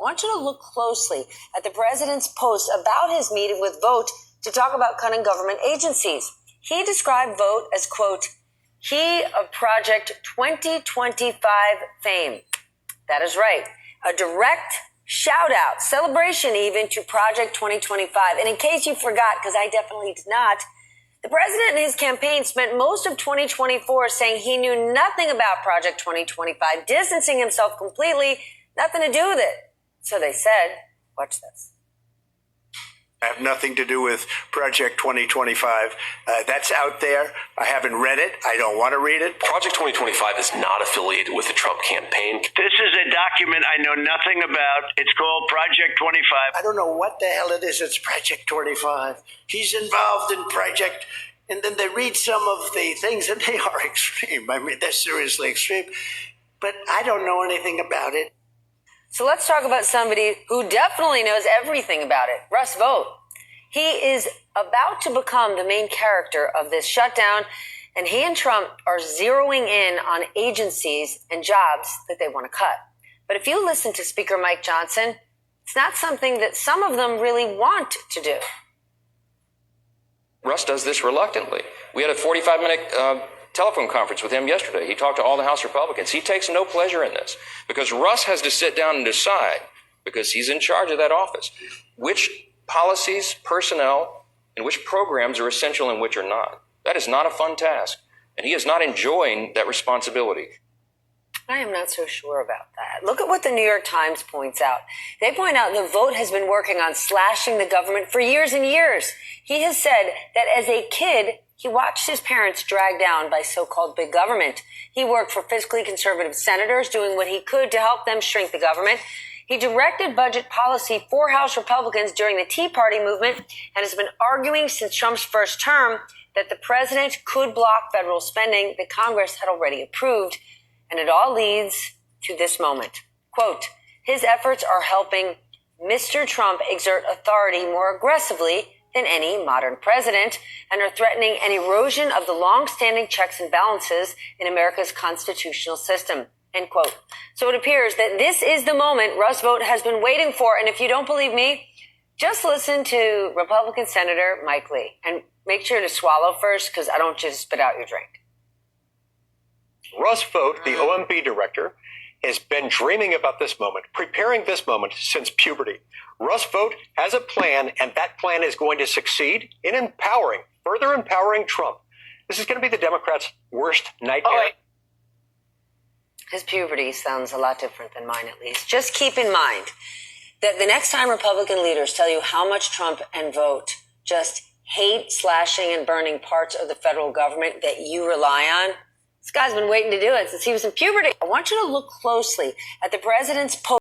I want you to look closely at the president's post about his meeting with Vote to talk about cutting government agencies. He described Vote as, quote, he of Project 2025 fame. That is right. A direct shout out, celebration even, to Project 2025. And in case you forgot, because I definitely did not, the president and his campaign spent most of 2024 saying he knew nothing about Project 2025, distancing himself completely, nothing to do with it. So they said, watch this. I have nothing to do with Project 2025. That's out there. I haven't read it. I don't want to read it. Project 2025 is not affiliated with the Trump campaign. This is a document I know nothing about. It's called Project 25. I don't know what the hell it is. It's Project 25. He's involved in Project. And then they read some of the things, and they are extreme. I mean, they're seriously extreme. But I don't know anything about it. So let's talk about somebody who definitely knows everything about it, Russ Vogt. He is about to become the main character of this shutdown, and he and Trump are zeroing in on agencies and jobs that they want to cut. But if you listen to Speaker Mike Johnson, it's not something that some of them really want to do. Russ does this reluctantly. We had a 45-minute telephone conference with him yesterday. He talked to all the House Republicans. He takes no pleasure in this because Russ has to sit down and decide, because he's in charge of that office, which policies, personnel, and which programs are essential and which are not. That is not a fun task, and he is not enjoying that responsibility. I am not so sure about that. Look at what the New York Times points out. They point out that Vogt has been working on slashing the government for years and years. He has said that as a kid, he watched his parents dragged down by so-called big government. He worked for fiscally conservative senators, doing what he could to help them shrink the government. He directed budget policy for House Republicans during the Tea Party movement and has been arguing since Trump's first term that the president could block federal spending that Congress had already approved. And it all leads to this moment. Quote, his efforts are helping Mr. Trump exert authority more aggressively than any modern president and are threatening an erosion of the long-standing checks and balances in America's constitutional system, end quote. So it appears that this is the moment Russ Vogt has been waiting for. And if you don't believe me, just listen to Republican Senator Mike Lee and make sure to swallow first, because I don't just spit out your drink. Russ Vogt, the OMB director, has been dreaming about this moment, preparing this moment since puberty. Russ Vogt has a plan, and that plan is going to succeed in further empowering Trump. This is going to be the Democrats' worst nightmare. Oh, his puberty sounds a lot different than mine, at least. Just keep in mind that the next time Republican leaders tell you how much Trump and Vogt just hate slashing and burning parts of the federal government that you rely on, this guy's been waiting to do it since he was in puberty. I want you to look closely at the president's post